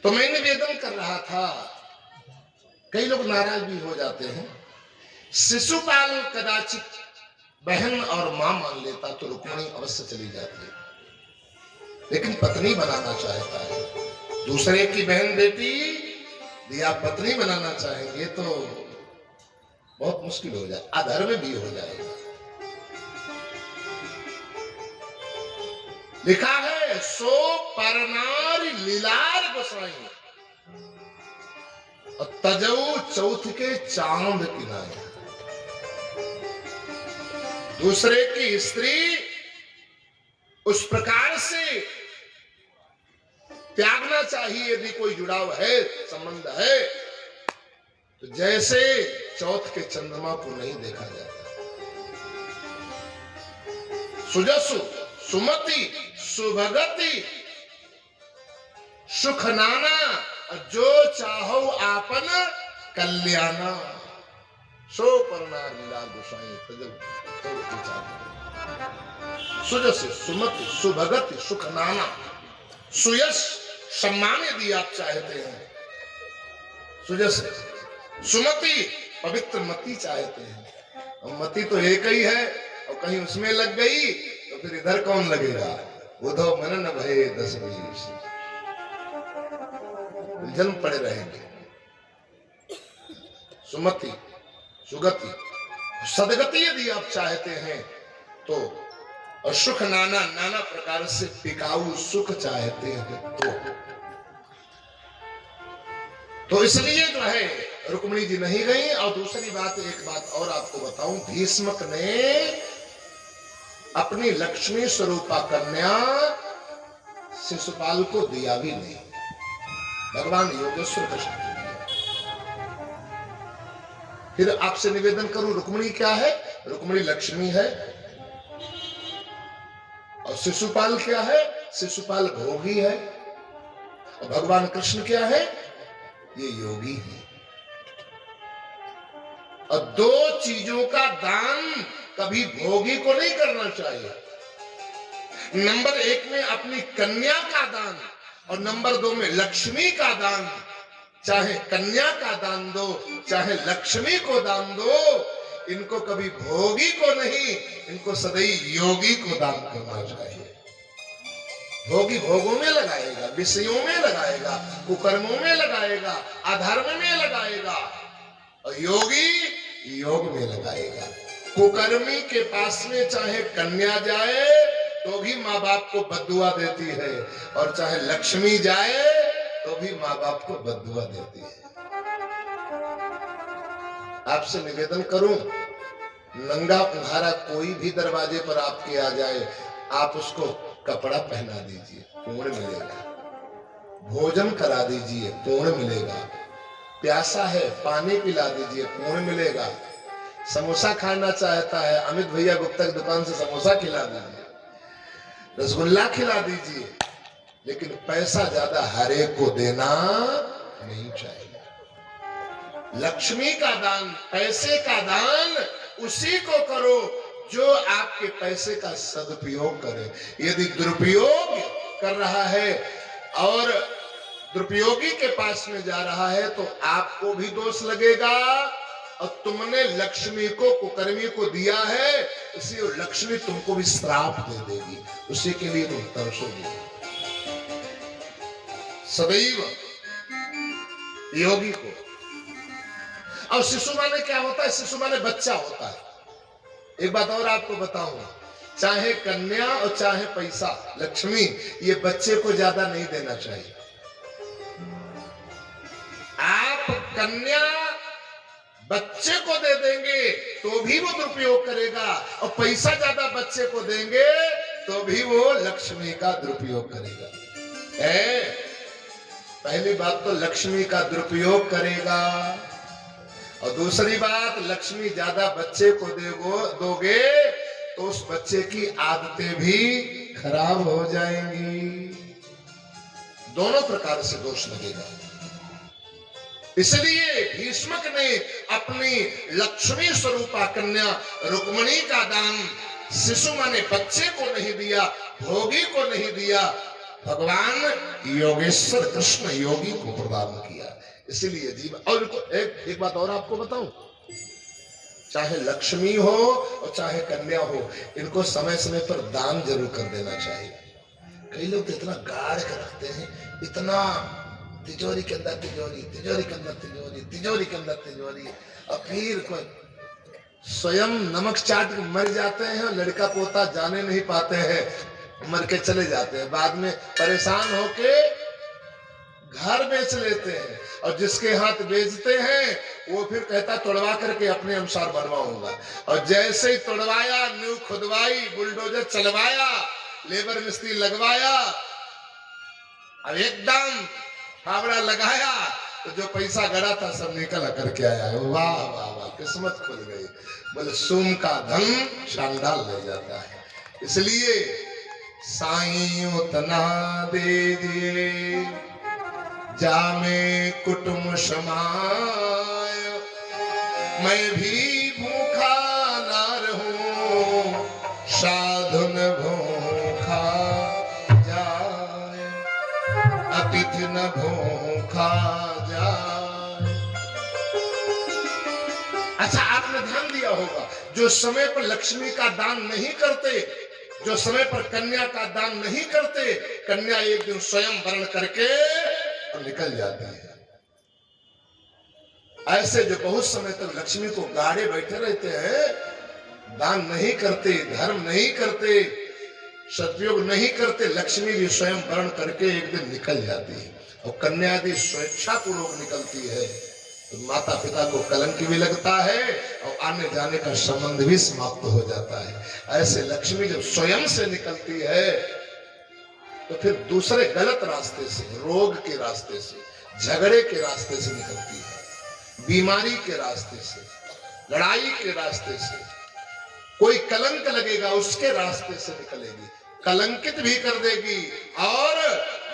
तो मैं निवेदन कर रहा था, कई लोग नाराज भी हो जाते हैं। शिशुपाल कदाचित बहन और मां मान लेता तो रुक्मिणी अवश्य चली जाती, लेकिन पत्नी बनाना चाहता है। दूसरे की बहन बेटी दिया पत्नी बनाना चाहेंगे तो बहुत मुश्किल हो जाए, अधर्म भी हो जाएगा। लिखा है सो परनार लीलार गोसाई और तजऊ चौथ के चांद किनारे। दूसरे की स्त्री उस प्रकार से त्यागना चाहिए यदि कोई जुड़ाव है, संबंध है, तो जैसे चौथ के चंद्रमा को नहीं देखा जाता। सुजसु सुमति सुभगति सुख नाना जो चाहो आपन कल्याणा। सो परनार लीला गोसाई सुजस सुमति सुभगति सुख नाना। सुयश सम्मान यदि आप चाहते हैं, सुजस सुमति पवित्र मति चाहते हैं, और मति तो एक ही है, और कहीं उसमें लग गई तो फिर इधर कौन लगेगा। उधो मन न भये 10-20 जन्म पड़े रहेंगे। सुमति सुगति सदगति यदि आप चाहते हैं तो, और सुख नाना नाना प्रकार से टिकाऊ सुख चाहते हैं तो इसलिए जो है रुक्मिणी जी नहीं गई। और दूसरी बात, एक बात और आपको बताऊं, भीष्मक ने अपनी लक्ष्मी स्वरूपा कन्या शिशुपाल को दिया भी नहीं, भगवान योगेश्वर कृष्ण को दिया। फिर आपसे निवेदन करूं, रुक्मिणी क्या है? रुक्मिणी लक्ष्मी है। और शिशुपाल क्या है? शिशुपाल भोगी है। और भगवान कृष्ण क्या है? ये योगी है। और दो चीजों का दान कभी भोगी को नहीं करना चाहिए। नंबर 1 में अपनी कन्या का दान, और नंबर 2 में लक्ष्मी का दान। चाहे कन्या का दान दो, चाहे लक्ष्मी को दान दो, इनको कभी भोगी को नहीं, इनको सदैव योगी को दान करना चाहिए। भोगी भोगों में लगाएगा, विषयों में लगाएगा, कुकर्मों में लगाएगा, अधर्म में लगाएगा, और योगी योग में लगाएगा। कुकर्मी के पास में चाहे कन्या जाए तो भी माँ बाप को बद्दुआ देती है, और चाहे लक्ष्मी जाए तो भी माँ बाप को बद्दुआ देती है। आपसे निवेदन करूं, नंगा पुंगारा कोई भी दरवाजे पर आपके आ जाए, आप उसको कपड़ा पहना दीजिए, पुण्य मिलेगा। भोजन करा दीजिए, पुण्य मिलेगा। प्यासा है, पानी पिला दीजिए, पुण्य मिलेगा। समोसा खाना चाहता है, अमित भैया गुप्ता की दुकान से समोसा खिला दीजिए, रसगुल्ला खिला दीजिए, लेकिन पैसा ज्यादा हर एक को देना नहीं चाहिए। लक्ष्मी का दान, पैसे का दान उसी को करो जो आपके पैसे का सदुपयोग करे। यदि दुरुपयोग कर रहा है और दुरुपयोगी के पास में जा रहा है तो आपको भी दोष लगेगा, और तुमने लक्ष्मी को कुकर्मी को दिया है, इसलिए लक्ष्मी तुमको भी श्राप दे देगी, उसी के लिए तुम तरसोगे। सदैव योगी को। और शिशु माने क्या होता है? शिशु माने बच्चा होता है। एक बात और आपको बताऊंगा, चाहे कन्या और चाहे पैसा, लक्ष्मी, ये बच्चे को ज्यादा नहीं देना चाहिए। आप कन्या बच्चे को दे देंगे तो भी वो दुरुपयोग करेगा, और पैसा ज्यादा बच्चे को देंगे तो भी वो लक्ष्मी का दुरुपयोग करेगा। पहली बात तो लक्ष्मी का दुरुपयोग करेगा, और दूसरी बात, लक्ष्मी ज्यादा बच्चे को दोगे तो उस बच्चे की आदतें भी खराब हो जाएंगी। दोनों प्रकार से दोष लगेगा। इसलिए भीष्मक ने अपनी लक्ष्मी स्वरूपा कन्या रुक्मिणी का दान शिशु माने बच्चे को नहीं दिया, भोगी को नहीं दिया, भगवान योगेश्वर कृष्ण योगी को प्रदान किया। इसीलिए जीवन, और एक बात और आपको बताऊं, चाहे लक्ष्मी हो और चाहे कन्या हो, इनको समय समय पर दान जरूर कर देना चाहिए। कई लोग तो इतना गाड़ के रखते हैं, इतना तिजोरी के अंदर तिजोरी, तिजोरी के अंदर तिजोरी, तिजोरी के अंदर तिजोरी, और फिर कोई स्वयं नमक चाट के मर जाते हैं और लड़का पोता जाने नहीं पाते हैं, मर के चले जाते हैं। बाद में परेशान होके घर बेच लेते हैं, और जिसके हाथ बेचते हैं वो फिर कहता तोड़वा करके अपने अनुसार बनवाऊंगा। और जैसे ही तोड़वाया, नींव खुदवाई, बुलडोजर चलवाया, लेबर मिस्त्री लगवाया, अब एकदम फावड़ा लगाया तो जो पैसा गड़ा था सब निकल करके आया। वाह वाह वाह, किस्मत खुल गई। बोले सोम का धन चांडाल ले जाता है। इसलिए साईं उतना दे दिए जामे कुटुंब समाय, मैं भी भूखा ना रहूं, साधु न भूखा जाए, अतिथि न भूखा जाए। अच्छा, आपने ध्यान दिया होगा, जो समय पर लक्ष्मी का दान नहीं करते, जो समय पर कन्या का दान नहीं करते, कन्या एक दिन स्वयं वर्ण करके और निकल जाती है। ऐसे जो बहुत समय तक लक्ष्मी को गाड़े बैठे रहते हैं, दान नहीं करते, धर्म नहीं करते, सदुपयोग नहीं करते, लक्ष्मी भी स्वयं वर्ण करके एक दिन निकल जाती है। और कन्या यदि स्वेच्छापूर्वक निकलती है तो माता पिता को कलंक भी लगता है और आने जाने का संबंध भी समाप्त हो जाता है। ऐसे लक्ष्मी जब स्वयं से निकलती है तो फिर दूसरे गलत रास्ते से, रोग के रास्ते से, झगड़े के रास्ते से निकलती है, बीमारी के रास्ते से, लड़ाई के रास्ते से, कोई कलंक लगेगा उसके रास्ते से निकलेगी, कलंकित भी कर देगी और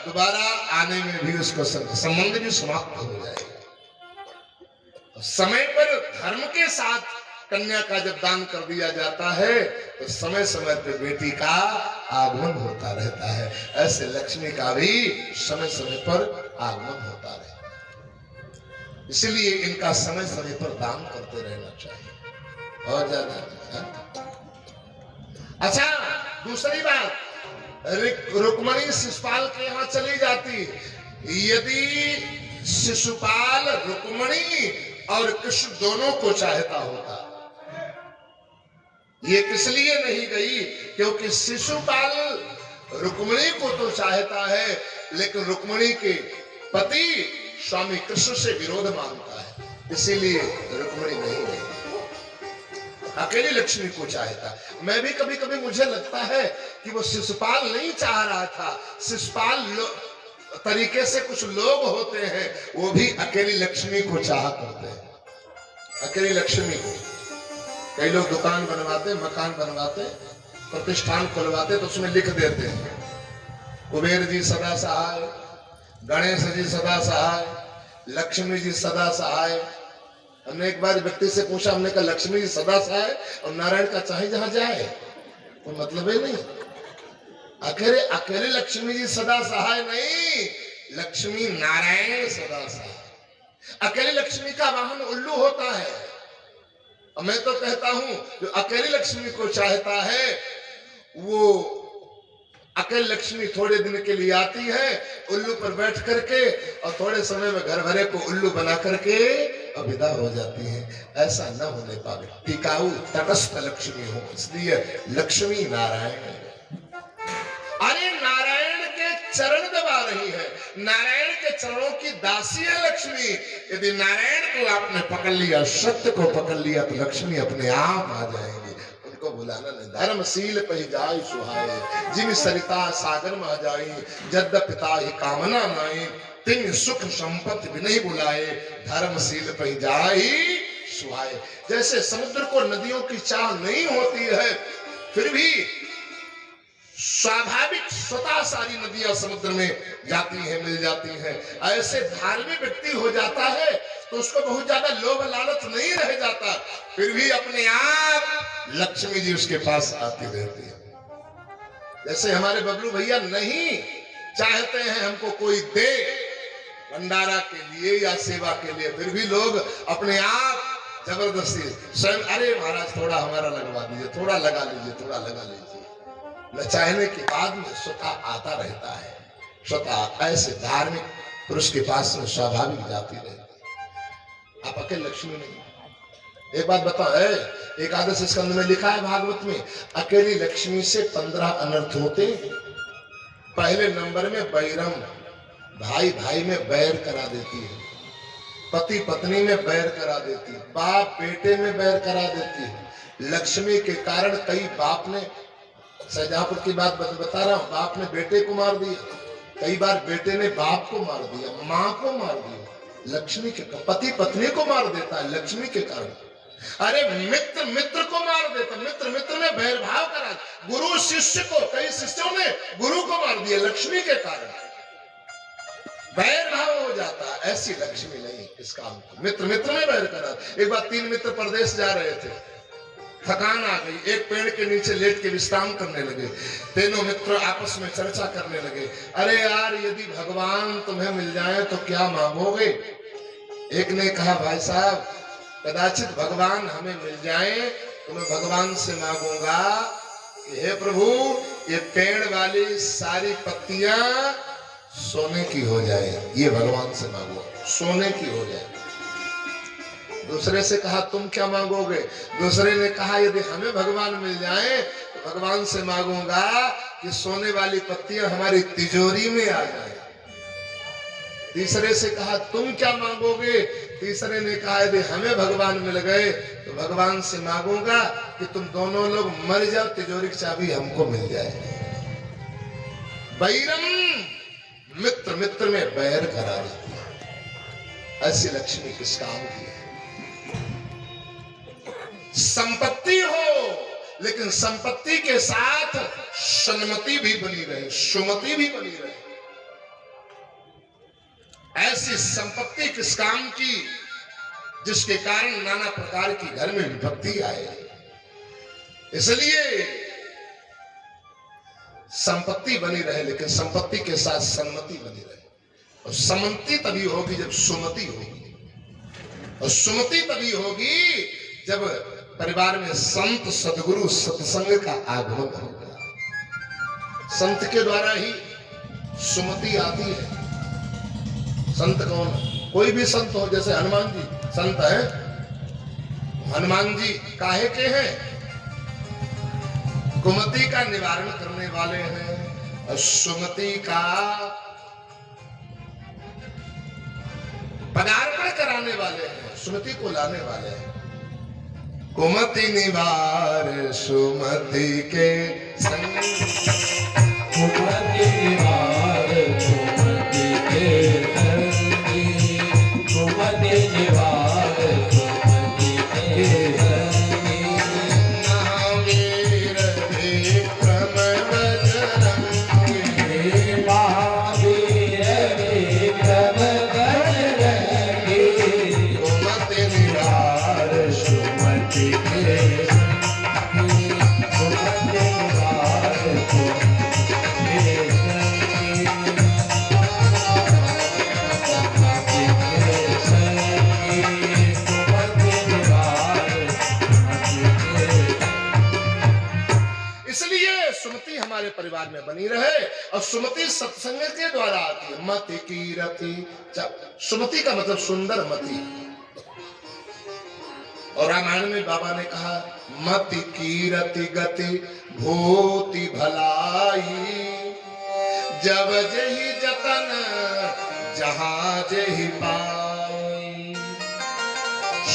दोबारा आने में भी उसका संबंध भी समाप्त हो जाएगा। समय पर धर्म के साथ कन्या का जब दान कर दिया जाता है तो समय समय पर बेटी का आगमन होता रहता है। ऐसे लक्ष्मी का भी समय समय पर आगमन होता रहता है। इसलिए इनका समय समय पर दान करते रहना चाहिए और ज्यादा। अच्छा, दूसरी बात, रुक्मणी शिशुपाल के यहाँ चली जाती, यदि शिशुपाल रुक्मणी और कृष्ण दोनों को चाहता होता, ये किस लिए नहीं गई? क्योंकि शिशुपाल रुक्मणी को तो चाहता है, लेकिन रुक्मणी के पति स्वामी कृष्ण से विरोध मानता है, इसीलिए रुक्मणी नहीं गई, अकेली लक्ष्मी को चाहता। मैं भी कभी कभी मुझे लगता है कि वो शिशुपाल नहीं चाह रहा था, शिशुपाल तरीके से कुछ लोग होते हैं वो भी अकेली लक्ष्मी को चाह करते हैं, अकेली लक्ष्मी को। कई लोग दुकान बनवाते, मकान बनवाते, प्रतिष्ठान खुलवाते तो उसमें लिख देते हैं कुबेर जी सदा सहाय, गणेश जी सदा सहाय, लक्ष्मी जी सदा सहाय। हमने एक बार व्यक्ति से पूछा, हमने कहा लक्ष्मी जी सदा सहाय और नारायण का चाहे जहां जाए, कोई मतलब ही नहीं। अकेले लक्ष्मी जी सदा सहाय नहीं, लक्ष्मी नारायण सदा सहाय। अकेले लक्ष्मी का वाहन उल्लू होता है, और मैं तो कहता हूं जो अकेली लक्ष्मी को चाहता है वो अकेली लक्ष्मी थोड़े दिन के लिए आती है उल्लू पर बैठ करके, और थोड़े समय में घर भरे को उल्लू बना करके और विदा हो जाती है। ऐसा न होने पावे, टिकाऊ तटस्थ लक्ष्मी हो, इसलिए लक्ष्मी नारायण। अरे नारायण के चरण दबा रही है, नारायण के चरणों की दासी है लक्ष्मी। यदि नारायण को आपने पकड़ लिया, सत्य को पकड़ लिया, तो लक्ष्मी अपने आप आ जाएंगे, उनको बुलाना नहीं। धर्मशील पहि जाय सुहाए, जिम सरिता सागर में जाई, जद्द पिता ही कामना नाई, तिन सुख संपत्ति भी नहीं बुलाए, धर्मशील पहि जाय सुहाए। जैसे समुद्र को नदियों की चाह नहीं होती है, फिर भी स्वाभाविक स्वतः सारी नदियां समुद्र में जाती हैं, मिल जाती हैं, ऐसे धार्मिक व्यक्ति हो जाता है तो उसको बहुत ज्यादा लोभ लालच नहीं रह जाता, फिर भी अपने आप लक्ष्मी जी उसके पास आती रहती है। जैसे हमारे बबलू भैया नहीं चाहते हैं हमको कोई दे भंडारा के लिए या सेवा के लिए, फिर भी लोग अपने आप जबरदस्ती स्वयं, अरे महाराज थोड़ा हमारा लगवा दीजिए, थोड़ा लगा लीजिए, थोड़ा लगा लीजिए। न चाहने के बाद में स्वतः आता रहता है, स्वतः ऐसे धार्मिक पुरुष के पास में स्वाभाविक जाती रहती है। आप अकेले लक्ष्मी नहीं। एक बात बताओ, एकादश स्कंद में लिखा है भागवत में, अकेली लक्ष्मी से 15 अनर्थ होते। पहले नंबर में बैरम, भाई भाई में बैर करा देती है, पति पत्नी में बैर करा देती है, बाप बेटे में बैर करा देती है। लक्ष्मी के कारण कई बाप ने, शाहजहांपुर की बात बता रहा हूं, बाप ने बेटे को मार दिया, कई बार बेटे ने बाप को मार दिया, माँ को मार दिया। लक्ष्मी के, पति पत्नी को मार देता है लक्ष्मी के कारण। अरे मित्र मित्र को मार देता, मित्र मित्र में बैर भाव करा, गुरु शिष्य को, कई शिष्यों ने गुरु को मार दिया लक्ष्मी के कारण, बैर भाव हो जाता। ऐसी लक्ष्मी नहीं इस काम को, मित्र मित्र में बैर करा। एक बार 3 मित्र परदेश जा रहे थे, थकान आ गई, एक पेड़ के नीचे लेट के विश्राम करने लगे। तीनों मित्र आपस में चर्चा करने लगे, अरे यार यदि भगवान तुम्हें मिल जाए तो क्या मांगोगे? एक ने कहा, भाई साहब कदाचित भगवान हमें मिल जाए तो मैं भगवान से मांगूंगा कि हे प्रभु ये पेड़ वाली सारी पत्तियां सोने की हो जाए, ये भगवान से मांगो, सोने की हो जाए। दूसरे से कहा, तुम क्या मांगोगे? दूसरे ने कहा, यदि हमें भगवान मिल जाए तो भगवान से मांगूंगा कि सोने वाली पत्तियां हमारी तिजोरी में आ जाए। तीसरे से कहा, तुम क्या मांगोगे? तीसरे ने कहा, यदि हमें भगवान मिल गए तो भगवान से मांगूंगा कि तुम दोनों लोग मर जाओ, तिजोरी की चाबी हमको मिल जाए। बैरम, मित्र मित्र में बैर करा देती है। ऐसी लक्ष्मी किस काम की है? संपत्ति हो लेकिन संपत्ति के साथ सन्मति भी बनी रहे, सुमति भी बनी रहे। ऐसी संपत्ति किस काम की जिसके कारण नाना प्रकार की घर में विपत्ति आए। इसलिए संपत्ति बनी रहे लेकिन संपत्ति के साथ सन्मति बनी रहे। और सम्मति तभी होगी जब सुमति होगी, और सुमति तभी होगी जब परिवार में संत सदगुरु सत्संग का आगमन होगा। संत के द्वारा ही सुमति आती है। संत कौन? कोई भी संत हो, जैसे हनुमान जी संत है। हनुमान जी काहे के हैं? कुमति का निवारण करने वाले हैं और सुमति का पदार्पण कराने वाले हैं, सुमति को लाने वाले हैं। कुमति निवार सुमति के संग, कुमति निवार सुमति के संगी, कुमति निवार सुमति के संगी। महावीर विक्रम बजरंगी, महावीर विक्रम बजरंगी, कुमति निवार सुमति के संगी, कुमति निवार सुमति के संगी, सुमति के संगी, कुमति निवार सुमति के। इसलिए सुमति हमारे परिवार में बनी रहे। और सुमति सत्संग के द्वारा आती है। मति कीरति, सुमति का मतलब सुंदर मति। और रामायण में बाबा ने कहा, मति कीरति गति भूति भलाई, जब जही जतन जहां जही पाई।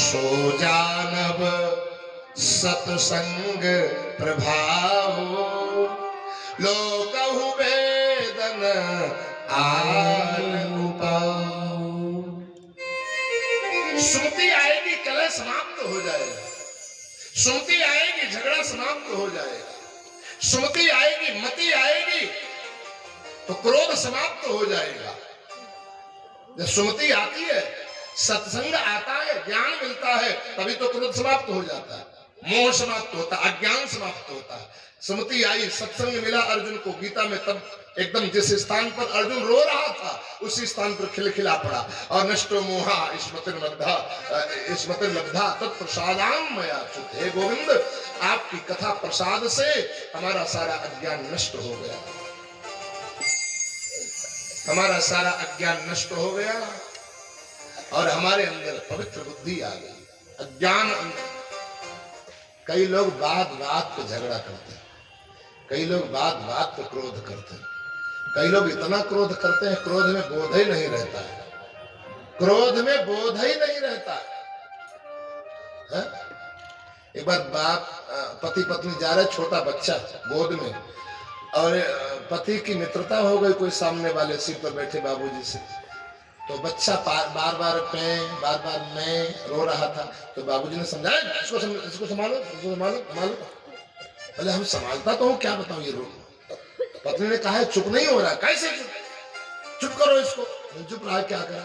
सो जानब सतसंग प्रभाव, लोकहु वेदन आन उपाऊ। सुमति आएगी, कलह समाप्त हो जाएगा। सुमति आएगी, झगड़ा समाप्त हो जाएगा। सुमति आएगी, मति आएगी तो क्रोध समाप्त हो जाएगा। जब सुमति आती है, सत्संग आता है, ज्ञान मिलता है, तभी तो क्रोध समाप्त हो जाता है, मोह समाप्त होता है, अज्ञान समाप्त होता है। सुमति आई, सत्संग मिला अर्जुन को गीता में, तब एकदम जिस स्थान पर अर्जुन रो रहा था उसी स्थान पर खिलखिला पड़ा। और नष्टो मोहा स्मृति लब्धा तत्प्रसादाम मया च्युत। हे गोविंद, आपकी कथा प्रसाद से हमारा सारा अज्ञान नष्ट हो गया, हमारा सारा अज्ञान नष्ट हो गया और हमारे अंदर पवित्र बुद्धि आ गई। अज्ञान, कई लोग बात बात पे झगड़ा करते हैं, कई लोग बात बात पे क्रोध करते हैं, कई लोग इतना क्रोध करते हैं क्रोध में बोध ही नहीं रहता है, क्रोध में बोध ही नहीं रहता है? एक बार बाप पति पत्नी जा रहे, छोटा बच्चा गोद में, और पति की मित्रता हो गई कोई सामने वाले सीट पर बैठे बाबूजी से, तो बच्चा बार बार मैं रो रहा था। तो बाबूजी ने समझाया, इसको संभालो, संभालो। बोले हम संभालता तो हूँ, क्या बताऊं ये रो। पत्नी ने कहा चुप नहीं हो रहा। कैसे चुप करो इसको। चुप रहा, क्या करा?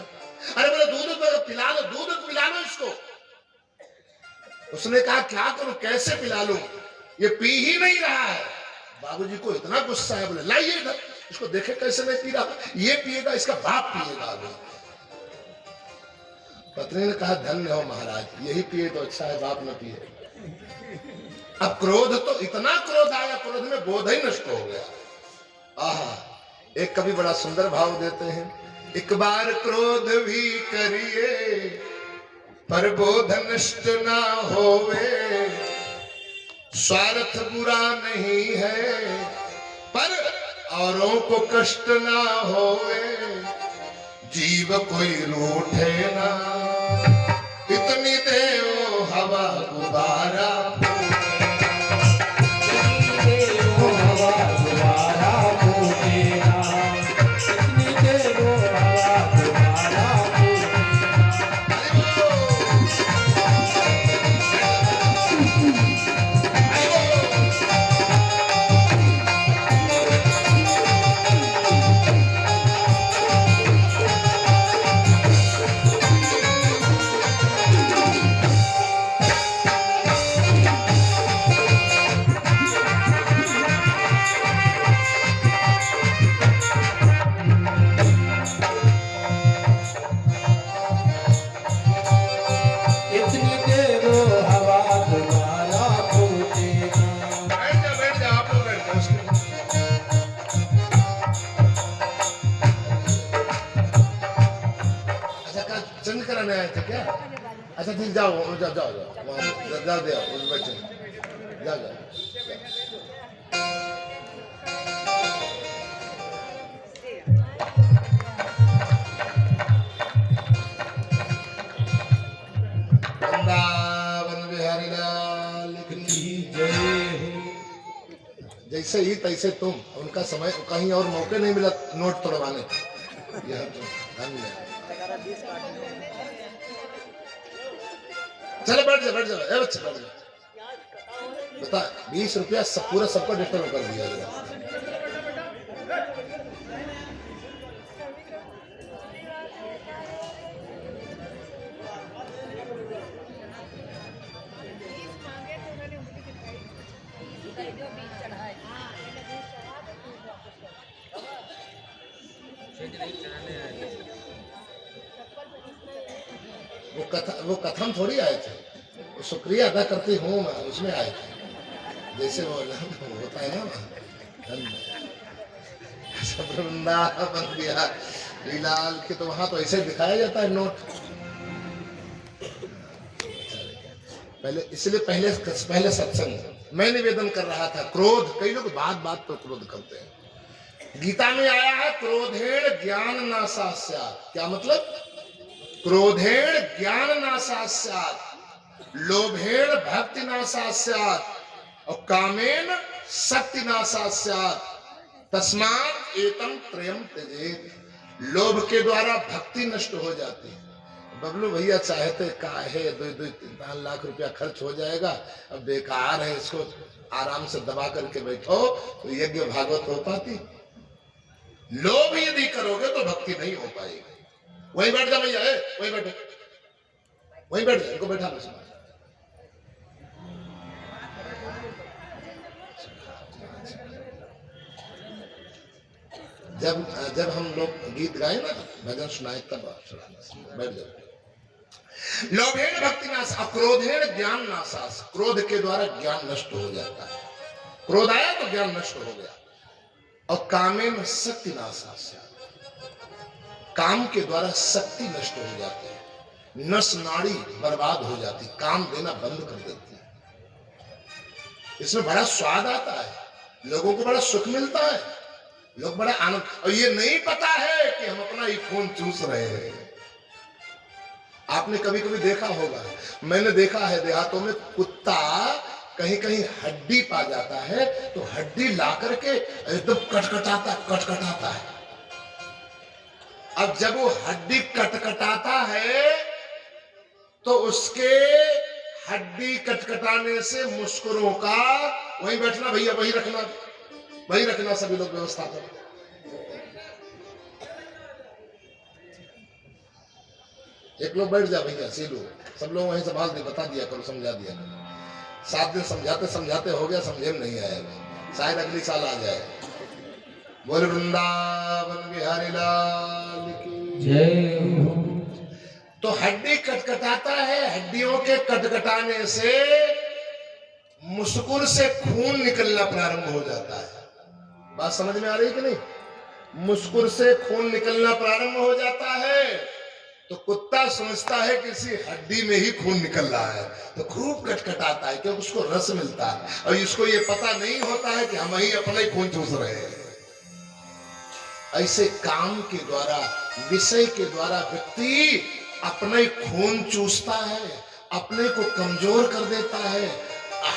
अरे बोले दूध पिला लो इसको। उसने कहा क्या करूं, कैसे पिला लूं, ये पी ही नहीं रहा है। बाबूजी को इतना गुस्सा है, बोले लाइए इधर, इसको देखे कैसे नहीं पी रहा, ये पिएगा, इसका बाप पिएगा। पत्नी ने कहा धन्य हो महाराज, यही पिए तो अच्छा है, बाप न पिए। अब क्रोध तो इतना क्रोध आया, क्रोध में बोध ही नष्ट हो गया। आहा, एक कवि बड़ा सुंदर भाव देते हैं, एक बार क्रोध भी करिए पर बोध नष्ट ना होवे, स्वार्थ बुरा नहीं है पर औरों को कष्ट ना होवे, जीव कोई रूठे ना, इतनी देव हवा गुबारा, अच्छा ठीक, जाओ जाओ जाओ जाओ दे आओ उस बच्चे, जाओ जाओ। वृंदावन बिहारी लाल की जय। जैसे ही तैसे तुम, उनका समय कहीं और मौके नहीं मिला नोट तोड़वाने। यह धन्य। चलो बैठ जाओ ए बच्चे बैठ जाओ। बता 20 रुपया सब पूरा सबका डिस्टर्ब कर दिया गया। वो कथन थोड़ी आए थे, वो शुक्रिया अदा करती हूँ मैं, उसमें आए थे। जैसे वो होता है ना वृंदावन बिहारी लाल के, तो वहां तो ऐसे दिखाया जाता है नोट। पहले इसलिए पहले सत्संग मैं निवेदन कर रहा था, क्रोध, कई लोग बात बात पर क्रोध करते हैं। गीता में आया है क्रोधेण ज्ञान नाशा स्यात्। क्या मतलब? क्रोधेण ज्ञान नाशा स्यात्, लोभेण भक्ति नाशा स्यात् और कामेन शक्ति नाशा स्यात्, तस्मात् एतम त्रयम त्यजेत्। लोभ के द्वारा भक्ति नष्ट हो जाती है। बबलू भैया चाहते काहे 2-3 लाख रुपया खर्च हो जाएगा, अब बेकार है, इसको आराम से दबा करके बैठो तो यज्ञ भागवत हो पाती। लोभ यदि करोगे तो भक्ति नहीं हो पाएगी। वहीं बैठ जा भैया, वहीं बैठे, वहीं बैठ जा, इनको बैठा लो। जब हम लोग गीत गाए ना, भजन सुनाए, तब सुनाना, बैठ जाओ। लोभेन भक्ति नाश, अक्रोधेन ज्ञान नाशास, क्रोध के द्वारा ज्ञान नष्ट हो जाता है। क्रोध आया तो ज्ञान नष्ट हो गया। और कामेन शक्ति नाशास, काम के द्वारा शक्ति नष्ट हो जाती है, नस नाड़ी बर्बाद हो जाती, काम देना बंद कर देती है। इसमें बड़ा स्वाद आता है, लोगों को बड़ा सुख मिलता है, लोग बड़ा आनंद, और ये नहीं पता है कि हम अपना ही खून चूस रहे हैं। आपने कभी कभी देखा होगा, मैंने देखा है देहातों में, कुत्ता कहीं कहीं हड्डी पा जाता है तो हड्डी ला करके एकदम कटकटाता है। अब जब वो हड्डी कटकटाता है तो उसके हड्डी कटकटाने से मुस्कुरों का, वहीं बैठना भैया, वहीं रखना, सभी लोग व्यवस्था करें। एक लोग बैठ जा भैया, सीलू, सब लोग वहीं संभाल दे, बता दिया करो, समझा दिया करो। 7 दिन समझाते हो गया, समझे में नहीं आएगा, शायद अगली साल आ जाए। बोल वृंदावन बिहारी लाल की जय हो। तो हड्डी कटकटाता है, हड्डियों के कटकटाने से मुस्कुर से खून निकलना प्रारंभ हो जाता है। बात समझ में आ रही कि नहीं? मुस्कुर से खून निकलना प्रारंभ हो जाता है तो कुत्ता समझता है कि किसी हड्डी में ही खून निकल रहा है, तो खूब कटकटाता है क्योंकि उसको रस मिलता है। और इसको ये पता नहीं होता है कि हम ही अपना ही खून चूस रहे हैं। ऐसे काम के द्वारा, विषय के द्वारा व्यक्ति अपना ही खून चूसता है, अपने को कमजोर कर देता है,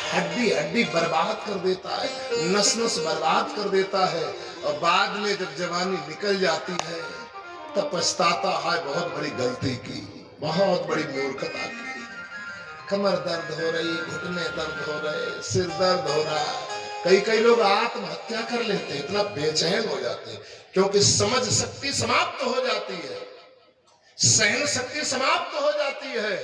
हड्डी बर्बाद कर देता है, नस बर्बाद कर देता है। और बाद में जब जवानी निकल जाती है तब पछताता है, बहुत बड़ी गलती की, बहुत बड़ी मूर्खता की। कमर दर्द हो रही, घुटने दर्द हो रहे, सिर दर्द हो रहा। कई लोग आत्महत्या कर लेते हैं, इतना बेचैन हो जाते हैं क्योंकि समझ शक्ति समाप्त हो जाती है, सहन शक्ति समाप्त हो जाती है।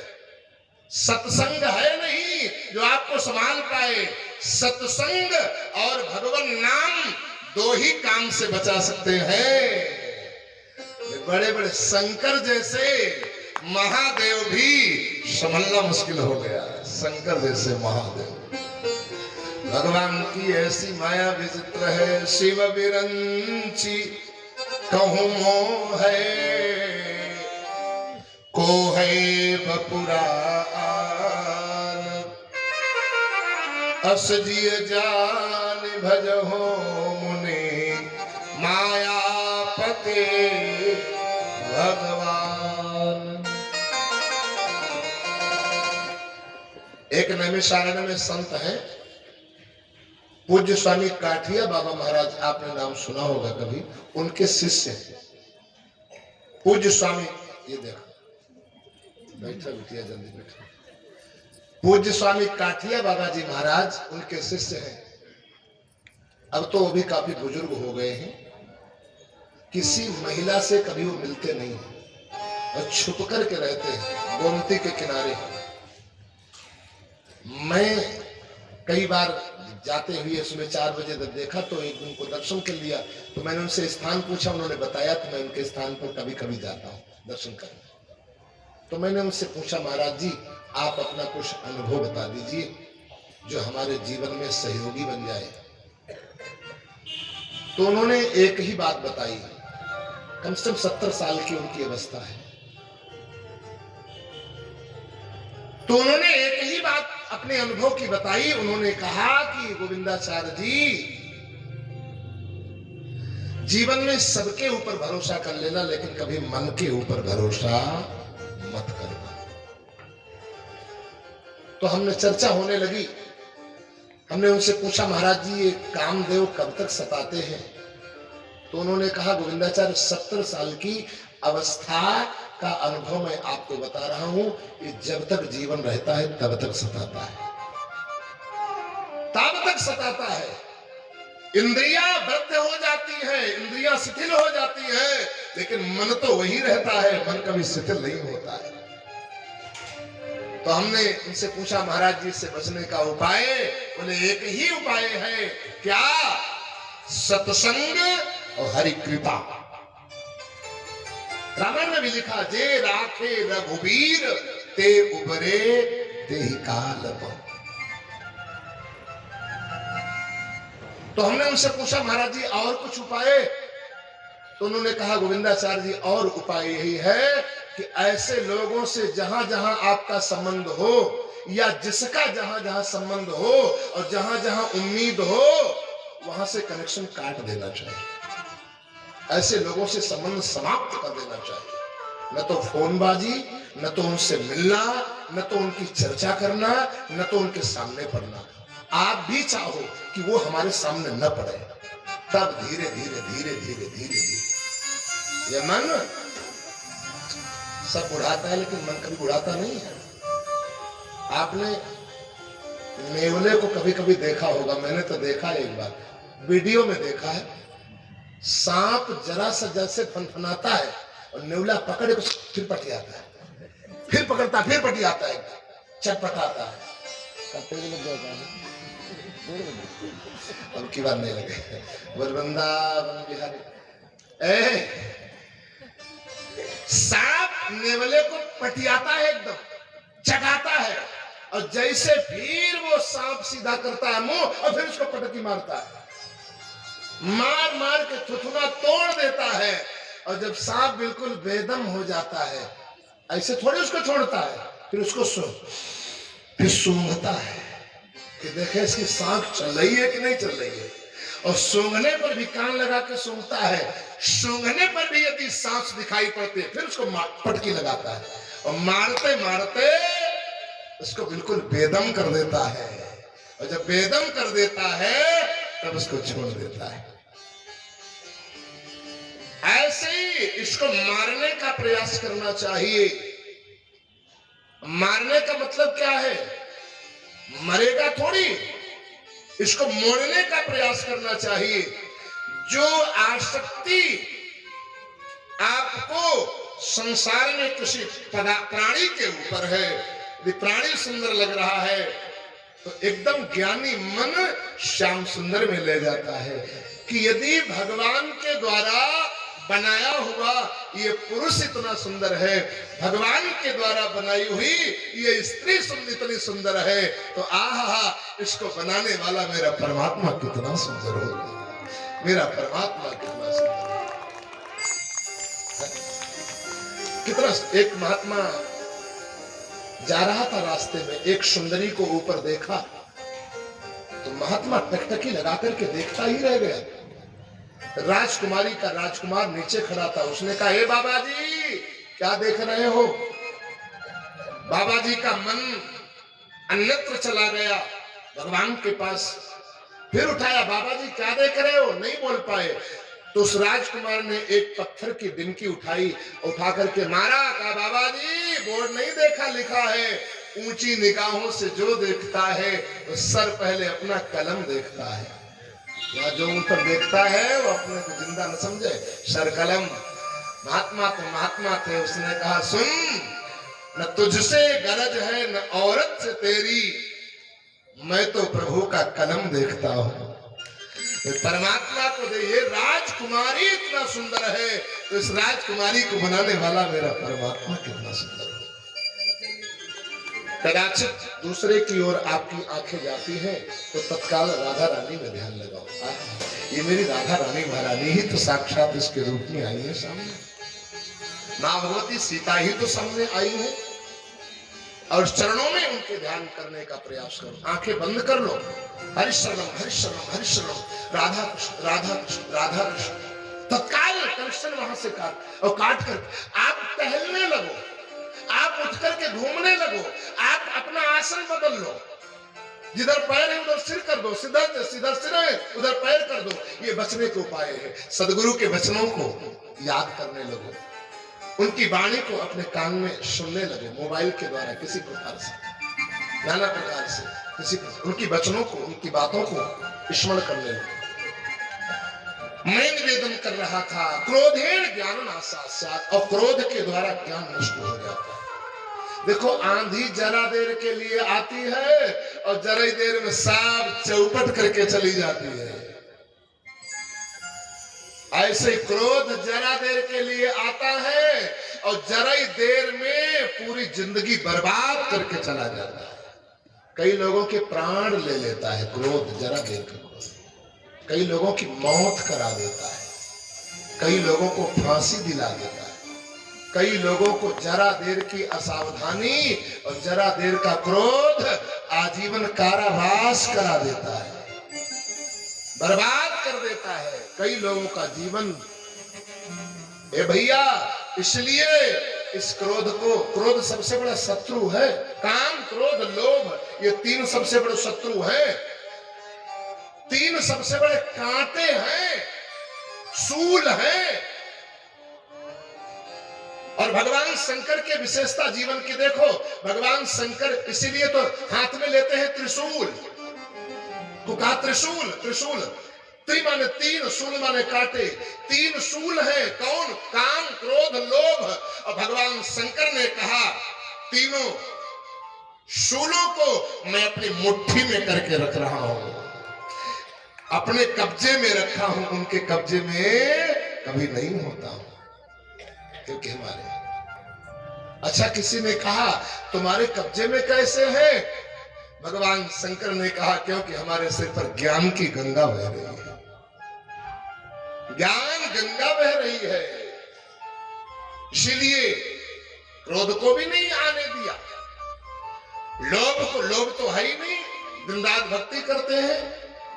सत्संग है नहीं जो आपको संभाल पाए। सत्संग और भगवान नाम दो ही काम से बचा सकते हैं। बड़े बड़े शंकर जैसे महादेव भी संभलना मुश्किल हो गया। शंकर जैसे महादेव, भगवान की ऐसी माया विचित्र है। शिव विरंची कहूं मोह है, को है बपुरान, अस जिय जान भजहो मुनि, मायापते भगवान। एक नैमिषारण्य में संत है पूज्य स्वामी काठिया बाबा महाराज, आपने नाम सुना होगा कभी, उनके शिष्य पूज्य स्वामी, ये देखो बैठा बिटिया, जल्दी बैठो। पूज्य स्वामी काठिया बाबा जी महाराज उनके शिष्य हैं। अब तो वो भी काफी बुजुर्ग हो गए हैं। किसी महिला से कभी वो मिलते नहीं हैं और छुप करके रहते हैं गोमती के किनारे। मैं कई बार जाते हुए सुबह 4 बजे जब देखा तो एक दिन को दर्शन कर लिया, तो मैंने उनसे स्थान पूछा, उन्होंने बताया कि मैं उनके स्थान पर कभी कभी जाता हूँ दर्शन करने। तो मैंने उनसे पूछा, महाराज जी आप अपना कुछ अनुभव बता दीजिए जो हमारे जीवन में सहयोगी बन जाए। तो उन्होंने एक ही बात बताई, कम से कम 70 साल की उनकी अवस्था है। तो उन्होंने एक ही बात अपने अनुभव की बताई। उन्होंने कहा कि गोविंदाचार्य जी, जीवन में सबके ऊपर भरोसा कर लेना, लेकिन कभी मन के ऊपर भरोसा मत करना। तो हमने चर्चा होने लगी। हमने उनसे पूछा, महाराज जी ये कामदेव कब तक सताते हैं? तो उन्होंने कहा, गोविंदाचार्य 70 साल की अवस्था का अनुभव मैं आपको बता रहा हूं कि जब तक जीवन रहता है तब तक सताता है, तब तक सताता है। इंद्रियां बद्ध हो जाती है, इंद्रियां शिथिल हो जाती है, लेकिन मन तो वही रहता है, मन कभी शिथिल नहीं होता है। तो हमने उनसे पूछा, महाराज जी से बचने का उपाय? बोले एक ही उपाय है। क्या? सत्संग और हरि कृपा। रामायण में भी लिखा, जे राखे रघुबीर ते उबरे ते ही काल बहु। तो हमने उनसे पूछा, महाराज जी और कुछ उपाय? तो उन्होंने कहा, गोविंदाचार्य जी और उपाय यही है कि ऐसे लोगों से जहां जहां आपका संबंध हो, या जिसका जहां जहां संबंध हो और जहां जहां उम्मीद हो, वहां से कनेक्शन काट देना चाहिए। ऐसे लोगों से संबंध समाप्त कर देना चाहिए। न तो फोनबाजी, न तो उनसे मिलना, न तो उनकी चर्चा करना, न तो उनके सामने पड़ना। आप भी चाहो कि वो हमारे सामने न पड़े, तब धीरे धीरे धीरे धीरे धीरे धीरे। ये मन सब उड़ाता है, लेकिन मन कभी उड़ाता नहीं है। आपने नेवले को कभी कभी देखा होगा, मैंने तो देखा है, एक बार वीडियो में देखा है। सांप जरा सा जैसे फनफनाता है और नेवला पकड़े को फिर पटियाता है, फिर पकड़ता फिर पटियाता है, चटपटाता है। अब की बात नहीं लगे, वृंदावन बिहारी। सांप नेवले को पटियाता है, एकदम चटाता है, और जैसे फिर वो सांप सीधा करता है मुंह, और फिर उसको पटकी मारता है, मार मार के थुथुना तोड़ देता है। और जब सांप बिल्कुल बेदम हो जाता है, ऐसे थोड़ी उसको छोड़ता है, फिर उसको फिर सूंघता है कि देखे इसकी सांप चल रही है कि नहीं चल रही है। और सूंघने पर भी कान लगा के सूंघता है, सूंघने पर भी यदि सांस दिखाई पड़ती है, फिर उसको पटकी लगाता है, और मारते मारते उसको बिल्कुल बेदम कर देता है। और जब बेदम कर देता है, तब उसको छोड़ देता है। ऐसे ही इसको मारने का प्रयास करना चाहिए। मारने का मतलब क्या है? मरेगा थोड़ी, इसको मोड़ने का प्रयास करना चाहिए। जो आसक्ति आपको संसार में किसी प्राणी के ऊपर है, यदि प्राणी सुंदर लग रहा है, तो एकदम ज्ञानी मन श्याम सुंदर में ले जाता है कि यदि भगवान के द्वारा बनाया हुआ ये पुरुष इतना सुंदर है, भगवान के द्वारा बनाई हुई ये स्त्री इतनी सुंदर है, तो आहा, इसको बनाने वाला मेरा परमात्मा कितना सुंदर होगा, मेरा परमात्मा कितना सुंदर है। कितना। एक महात्मा जा रहा था रास्ते में, एक सुंदरी को ऊपर देखा, तो महात्मा टकटकी लगा करके देखता ही रह गया। राजकुमारी का राजकुमार नीचे खड़ा था, उसने कहा, हे बाबा जी क्या देख रहे हो? बाबा जी का मन अन्यत्र चला गया, भगवान के पास। फिर उठाया, बाबा जी क्या देख रहे हो? नहीं बोल पाए। तो उस राजकुमार ने एक पत्थर की डिंकी उठाई, उठा करके मारा, कहा, बाबा जी बोर्ड नहीं देखा, लिखा है, ऊंची निगाहों से जो देखता है वो सर पहले अपना कलम देखता है। या जो ऊपर देखता है वो अपने को जिंदा न समझे, सर कलम। महात्मा तो महात्मा थे, उसने कहा, सुन, न तुझसे गरज है न औरत से तेरी, मैं तो प्रभु का कलम देखता हूँ। परमात्मा को दे, ये राजकुमारी इतना सुंदर है, तो इस राजकुमारी को बनाने वाला मेरा परमात्मा कितना सुंदर है। कदाचित दूसरे की ओर आपकी आंखें जाती हैं, तो तत्काल राधा रानी में ध्यान लगाओ। ये मेरी राधा रानी महारानी ही तो साक्षात इसके रूप में आई है सामने, मां भगवती सीता ही तो सामने आई है। और चरणों में उनके ध्यान करने का प्रयास करो, आंखें बंद कर लो, हरिशरणम हरिशरणम हरिशरणम, राधा कृष्ण राधा कृष्ण राधा कृष्ण। तत्काल कनेक्शन वहां से काट, और काट कर आप टहलने लगो, आप उठ करके घूमने लगो, आप अपना आसन बदल लो, जिधर पैर है उधर सिर कर दो, सीधर सिर है उधर पैर कर दो। ये बचने के उपाय है। सदगुरु के वचनों को याद करने लगो, उनकी वाणी को अपने कान में सुनने लगे, मोबाइल के द्वारा किसी प्रकार से, नाना प्रकार से, किसी उनकी वचनों को, उनकी बातों को स्मरण करने लगे। मैं निवेदन कर रहा था, क्रोधेन ज्ञान नाशात्, और क्रोध के द्वारा ज्ञान नष्ट हो जाता है। देखो, आंधी जरा देर के लिए आती है और जरा ही देर में साफ चौपट करके चली जाती है। ऐसे क्रोध जरा देर के लिए आता है और जरा ही देर में पूरी जिंदगी बर्बाद करके चला जाता है। कई लोगों के प्राण ले लेता है क्रोध, जरा देर का क्रोध। कई लोगों की मौत करा देता है, कई लोगों को फांसी दिला देता है, कई लोगों को जरा देर की असावधानी और जरा देर का क्रोध आजीवन कारावास करा देता है, बर्बाद कर देता है कई लोगों का जीवन। ए भैया, इसलिए इस क्रोध सबसे बड़ा शत्रु है। काम, क्रोध, लोभ, ये तीन सबसे बड़े शत्रु हैं, तीन सबसे बड़े कांटे हैं, सूल हैं। और भगवान शंकर के विशेषता जीवन की देखो, भगवान शंकर इसीलिए तो हाथ में लेते हैं त्रिशूल। तो कहा त्रिशूल, त्रिशूल त्रि माने तीन, शूल माने कांटे, तीन शूल है। कौन? काम, क्रोध, लोभ। और भगवान शंकर ने कहा तीनों शूलों को मैं अपनी मुट्ठी में करके रख रहा हूं, अपने कब्जे में रखा हूं, उनके कब्जे में कभी नहीं होता हूं, क्योंकि हमारे। अच्छा, किसी ने कहा तुम्हारे कब्जे में कैसे है? भगवान शंकर ने कहा क्योंकि हमारे सिर पर ज्ञान की गंगा बह रही है, ज्ञान गंगा बह रही है, इसीलिए क्रोध को भी नहीं आने दिया। लोभ तो है ही नहीं, दिन रात भक्ति करते हैं,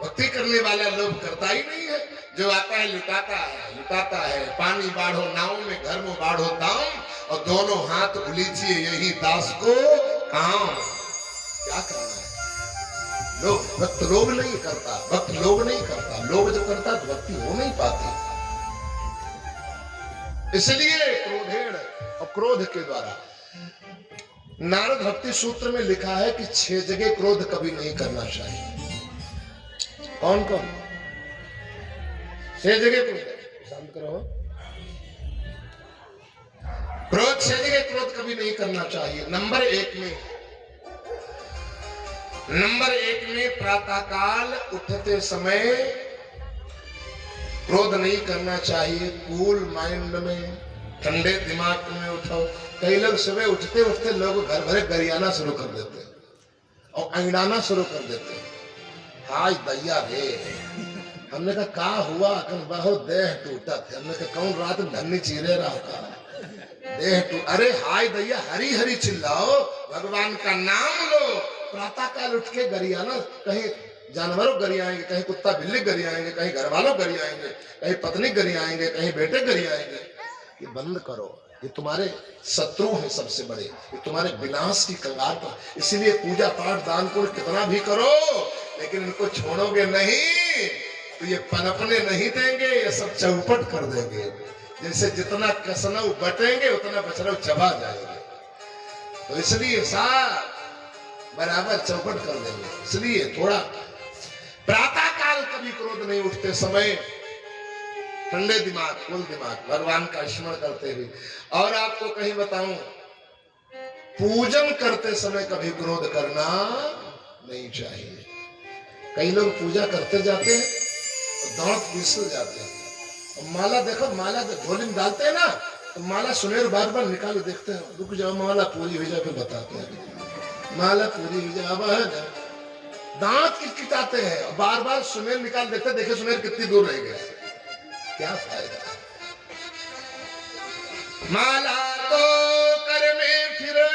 भक्ति करने वाला लोभ करता ही नहीं है। जो आता है लुटाता है, लुटाता है। पानी बाढ़ो नाव में, घर में बाढ़ो दाम, और दोनों हाथ उलीचिए यही दास को काम। क्या करना है? भक्त लोभ नहीं करता, भक्त लोभ नहीं करता। लोभ जो करता तो भक्ति हो नहीं पाती। इसलिए क्रोधेण, और क्रोध के द्वारा नारद भक्ति सूत्र में लिखा है कि 6 जगह क्रोध कभी नहीं करना चाहिए। कौन कौन? 6 जगह क्रोध, शांत करो। क्रोध 6 जगह क्रोध कभी नहीं करना चाहिए। नंबर 1 में प्रातःकाल उठते समय क्रोध नहीं करना चाहिए। कूल माइंड में, ठंडे दिमाग में उठो। कई लोग सुबह उठते उठते लोग घर भरे गरियाना शुरू कर देते और अंगड़ाना शुरू कर देते। हाय दैया रे, हमने कहा का हुआ? बहुत देह टूटा थे। हमने कहा कौन रात धन्नी चीरे रहा का देह टूट। अरे हाय दैया, हरी हरी चिल्लाओ, भगवान का नाम लो। प्रातः काल उठ के गरियाना, कहीं जानवरों गरियाएंगे, कहीं कुत्ता बिल्ली गरियाएंगे, कहीं घर वालों गरियाएंगे, कहीं पत्नी गरियाएंगे, कहीं बेटे गरियाएंगे। ये बंद करो, ये तुम्हारे शत्रु हैं सबसे बड़े, ये तुम्हारे विनाश की कगार पर। इसीलिए पूजा पाठ दान पुण्य कितना भी करो, लेकिन इनको छोड़ोगे नहीं तो ये पनपने नहीं देंगे, ये सब चौपट कर देंगे। जैसे जितना कसनऊ बटेंगे उतना बछड़ऊ चबा जाएंगे। तो इसलिए साथ बराबर चौपट कर देंगे। इसलिए थोड़ा प्रातः काल कभी क्रोध नहीं उठते समय, ठंडे दिमाग, कुल दिमाग, भगवान का स्मरण करते हुए। और आपको कहीं बताऊं, पूजन करते समय कभी क्रोध करना नहीं चाहिए। कई लोग पूजा करते जाते हैं तो दांत फिसल जाते हैं। और माला देखो, माला जब झोली में डालते हैं ना तो माला सुनेर बार बार निकाल देखते हैं। रुक जाओ, माला पूरी हो जाए फिर बताते हैं। माला पूरी हो जाए, अब है ना, दांत किटकिटाते हैं, बार बार सुनेर निकाल देखते, देखे सुनेर कितनी दूर रह गया। क्या फायदा? माला तो कर में फिरे,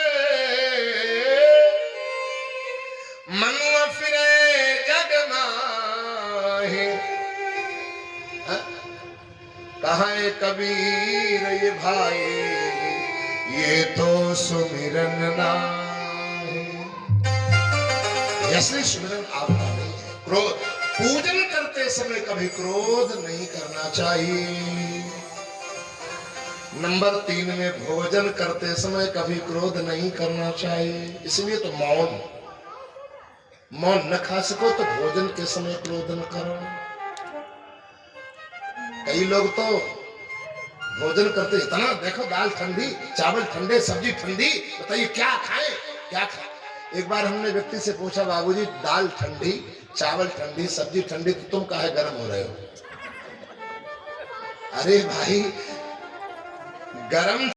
मनुआ फिरे जग माहे। कहाँ कबीर ये भाई, ये तो सुमिरन ना है। असली सुमिरन आपका नहीं है। क्रोध, पूजन करते समय कभी क्रोध नहीं करना चाहिए। नंबर 3 में भोजन करते समय कभी क्रोध नहीं करना चाहिए। इसलिए तो मौन न खा सको तो भोजन के समय क्रोध न करो। कई लोग तो भोजन करते, इतना देखो दाल ठंडी, चावल ठंडे, सब्जी ठंडी, बताइए क्या खाएं, क्या खाएं। एक बार हमने व्यक्ति से पूछा, बाबूजी दाल ठंडी, चावल ठंडी, सब्जी ठंडी, तो तुम काहे गर्म हो रहे हो? अरे भाई गरम